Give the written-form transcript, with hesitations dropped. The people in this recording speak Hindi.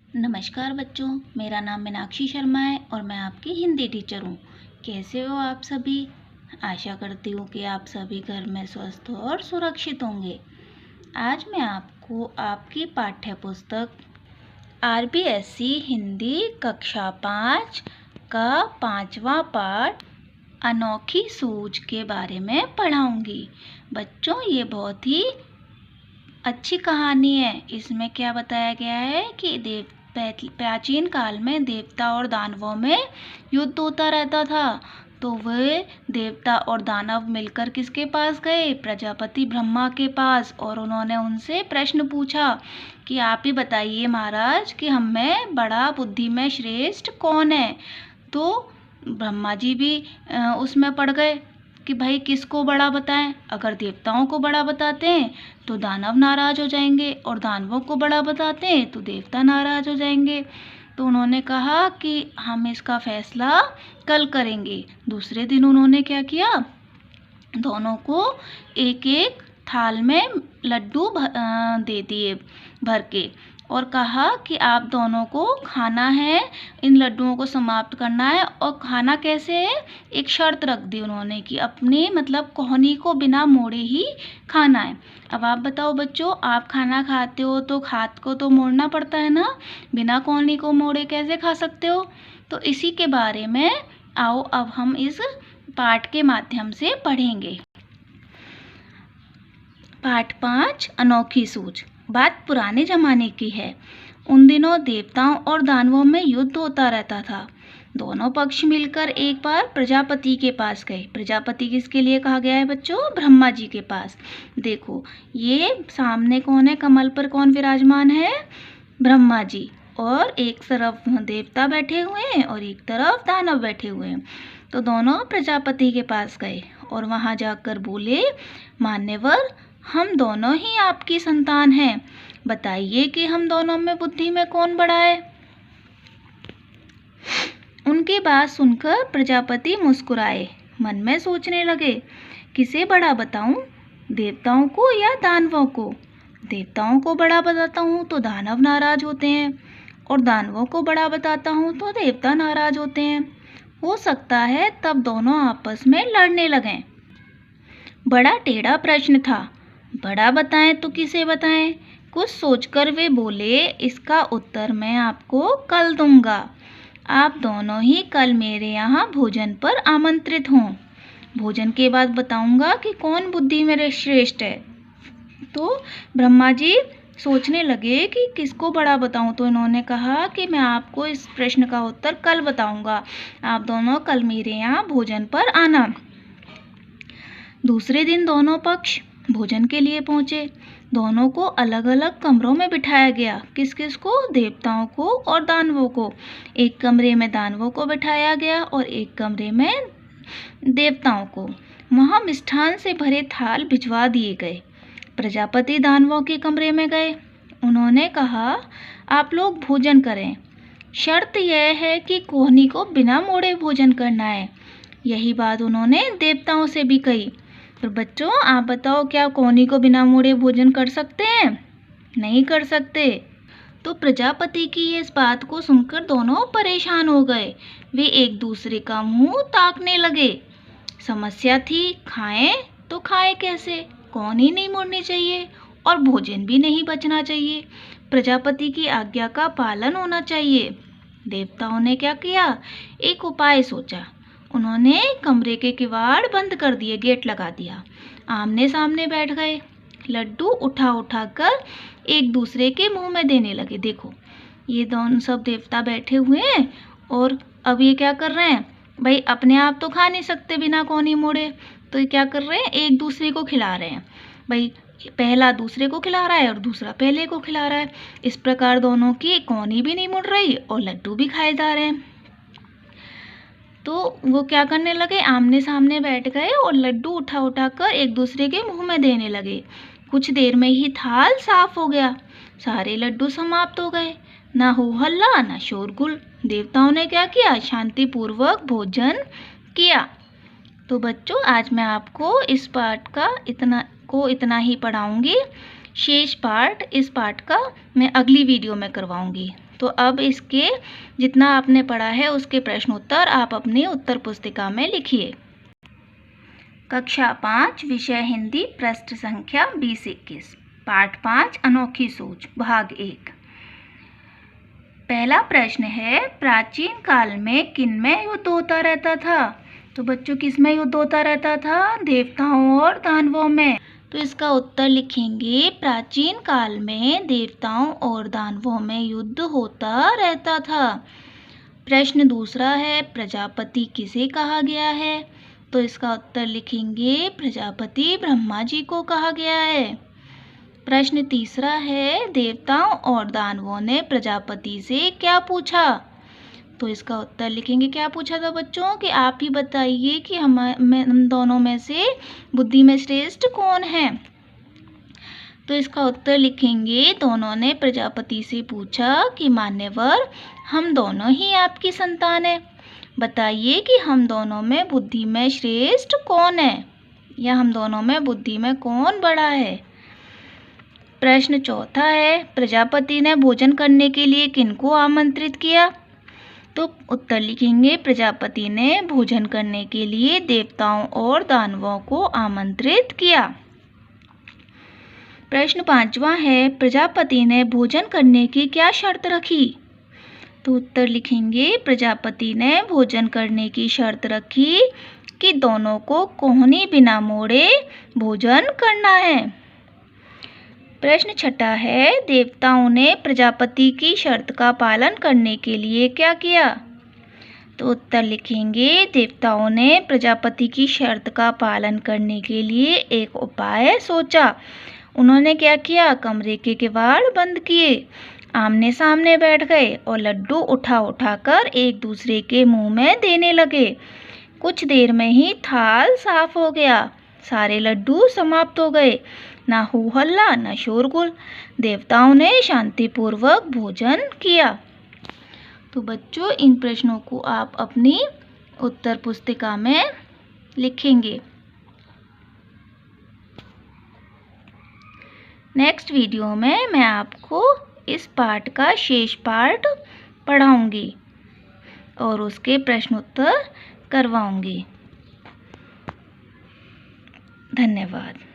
नमस्कार बच्चों, मेरा नाम मीनाक्षी शर्मा है और मैं आपकी हिंदी टीचर हूँ। कैसे हो आप सभी? आशा करती हूँ कि आप सभी घर में स्वस्थ और सुरक्षित होंगे। आज मैं आपको आपकी पाठ्य पुस्तक आरबीएससी हिंदी कक्षा 5 का 5वां पाठ अनोखी सूझ के बारे में पढ़ाऊँगी। बच्चों, ये बहुत ही अच्छी कहानी है। इसमें क्या बताया गया है कि प्राचीन काल में देवता और दानवों में युद्ध होता रहता था। तो वे देवता और दानव मिलकर किसके पास गए? प्रजापति ब्रह्मा के पास। और उन्होंने उनसे प्रश्न पूछा कि आप ही बताइए महाराज कि हम में बड़ा बुद्धि में श्रेष्ठ कौन है। तो ब्रह्मा जी भी उसमें पड़ गए कि भाई किसको बड़ा बताएं। अगर देवताओं को बड़ा बताते हैं तो दानव नाराज हो जाएंगे और दानवों को बड़ा बताते हैं तो देवता नाराज हो जाएंगे। तो उन्होंने कहा कि हम इसका फैसला कल करेंगे। दूसरे दिन उन्होंने क्या किया? दोनों को एक एक थाल में लड्डू दे दिए भर के और कहा कि आप दोनों को खाना है, इन लड्डुओं को समाप्त करना है। और खाना कैसे है? एक शर्त रख दी उन्होंने कि अपने मतलब कोहनी को बिना मोड़े ही खाना है। अब आप बताओ बच्चों, आप खाना खाते हो तो हाथ को तो मोड़ना पड़ता है ना, बिना कोहनी को मोड़े कैसे खा सकते हो? तो इसी के बारे में आओ अब हम इस पाठ के माध्यम से पढ़ेंगे। पाठ 5 अनोखी सूझ। बात पुराने जमाने की है। उन दिनों देवताओं और दानवों में युद्ध होता रहता था। दोनों पक्ष मिलकर एक बार प्रजापति के पास गए। प्रजापति किसके लिए कहा गया है बच्चों? ब्रह्मा जी के पास। देखो, ये सामने कौन है? कमल पर कौन विराजमान है? ब्रह्मा जी। और एक तरफ देवता बैठे हुए हैं और एक तरफ दानव बैठे हुए हैं। तो दोनों प्रजापति के पास गए और वहां जाकर बोले, मान्यवर, हम दोनों ही आपकी संतान हैं। बताइए कि हम दोनों में बुद्धि में कौन बड़ा है? उनकी बात सुनकर प्रजापति मुस्कुराए। मन में सोचने लगे, किसे बड़ा बताऊं, देवताओं को या दानवों को? देवताओं को बड़ा बताता हूं तो दानव नाराज होते हैं और दानवों को बड़ा बताता हूं तो देवता नाराज होते हैं। हो सकता है तब दोनों आपस में लड़ने लगें। बड़ा टेढ़ा प्रश्न था। बड़ा बताएं तो किसे बताएं? कुछ सोचकर वे बोले, इसका उत्तर मैं आपको कल दूंगा। आप दोनों ही कल मेरे यहाँ भोजन पर आमंत्रित हों। भोजन के बाद बताऊंगा कि कौन बुद्धि में श्रेष्ठ है। तो ब्रह्मा जी सोचने लगे कि किसको बड़ा बताऊं। तो इन्होंने कहा कि मैं आपको इस प्रश्न का उत्तर कल बताऊंगा। आप दोनों कल मेरे यहाँ भोजन पर आना। दूसरे दिन दोनों पक्ष भोजन के लिए पहुंचे। दोनों को अलग अलग कमरों में बिठाया गया। किस किस को? देवताओं को और दानवों को। एक कमरे में दानवों को बिठाया गया और एक कमरे में देवताओं को। वहां मिष्ठान से भरे थाल भिजवा दिए गए। प्रजापति दानवों के कमरे में गए। उन्होंने कहा, आप लोग भोजन करें। शर्त यह है कि कोहनी को बिना मोड़े भोजन करना है। यही बात उन्होंने देवताओं से भी कही। तो बच्चों, आप बताओ, क्या कोहनी को बिना मोड़े भोजन कर सकते हैं? नहीं कर सकते। तो प्रजापति की इस बात को सुनकर दोनों परेशान हो गए। वे एक दूसरे का मुंह ताकने लगे। समस्या थी, खाएं तो खाएं कैसे? कोहनी नहीं मोड़नी चाहिए और भोजन भी नहीं बचना चाहिए। प्रजापति की आज्ञा का पालन होना चाहिए। देवताओं ने क्या किया? एक उपाय सोचा। उन्होंने कमरे के किवाड़ बंद कर दिए, गेट लगा दिया। आमने सामने बैठ गए। लड्डू उठा उठा कर एक दूसरे के मुंह में देने लगे। देखो, ये दोनों सब देवता बैठे हुए हैं और अब ये क्या कर रहे हैं? भाई अपने आप तो खा नहीं सकते बिना कोहनी मोड़े, तो ये क्या कर रहे हैं? एक दूसरे को खिला रहे हैं। भाई पहला दूसरे को खिला रहा है और दूसरा पहले को खिला रहा है। इस प्रकार दोनों की कोहनी भी नहीं मुड़ रही और लड्डू भी खाए जा रहे हैं। तो वो क्या करने लगे? आमने सामने बैठ गए और लड्डू उठा उठा कर एक दूसरे के मुंह में देने लगे। कुछ देर में ही थाल साफ हो गया। सारे लड्डू समाप्त हो गए। ना हो हल्ला ना शोरगुल। देवताओं ने क्या किया? शांतिपूर्वक भोजन किया। तो बच्चों, आज मैं आपको इस पाठ का इतना ही पढ़ाऊंगी। शेष पाठ इस पाठ का मैं अगली वीडियो में करवाऊंगी। तो अब इसके जितना आपने पढ़ा है उसके प्रश्न उत्तर आप अपनी उत्तर पुस्तिका में लिखिए। कक्षा 5 विषय हिंदी पृष्ठ संख्या 20-21 पाठ 5 अनोखी सोच भाग 1। पहला प्रश्न है, प्राचीन काल में किनमें युद्ध होता रहता था? तो बच्चों किसमें युद्ध होता रहता था? देवताओं और दानवों में। तो इसका उत्तर लिखेंगे, प्राचीन काल में देवताओं और दानवों में युद्ध होता रहता था। प्रश्न दूसरा है, प्रजापति किसे कहा गया है? तो इसका उत्तर लिखेंगे, प्रजापति ब्रह्मा जी को कहा गया है। प्रश्न तीसरा है, देवताओं और दानवों ने प्रजापति से क्या पूछा? तो इसका उत्तर लिखेंगे, क्या पूछा था बच्चों कि आप ही बताइए कि हम दोनों में से बुद्धि में श्रेष्ठ कौन है? तो इसका उत्तर लिखेंगे, दोनों ने प्रजापति से पूछा कि मान्यवर, हम दोनों ही आपकी संतान हैं, बताइए कि हम दोनों में बुद्धि में श्रेष्ठ कौन है, या हम दोनों में बुद्धि में कौन बड़ा है। प्रश्न चौथा है, प्रजापति ने भोजन करने के लिए किनको आमंत्रित किया? तो उत्तर लिखेंगे, प्रजापति ने भोजन करने के लिए देवताओं और दानवों को आमंत्रित किया। प्रश्न पांचवा है, प्रजापति ने भोजन करने की क्या शर्त रखी? तो उत्तर लिखेंगे, प्रजापति ने भोजन करने की शर्त रखी कि दोनों को कोहनी बिना मोड़े भोजन करना है। प्रश्न छठा है, देवताओं ने प्रजापति की शर्त का पालन करने के लिए क्या किया? तो उत्तर लिखेंगे, देवताओं ने प्रजापति की शर्त का पालन करने के लिए एक उपाय सोचा। उन्होंने क्या किया? कमरे के किवाड़ बंद किए, आमने सामने बैठ गए और लड्डू उठा उठाकर एक दूसरे के मुंह में देने लगे। कुछ देर में ही थाल साफ हो गया, सारे लड्डू समाप्त हो गए, ना हो हल्ला ना शोरगुल। देवताओं ने शांतिपूर्वक भोजन किया। तो बच्चों, इन प्रश्नों को आप अपनी उत्तर पुस्तिका में लिखेंगे। नेक्स्ट वीडियो में मैं आपको इस पाठ का शेष पाठ पढ़ाऊंगी और उसके प्रश्न उत्तर करवाऊंगी। धन्यवाद।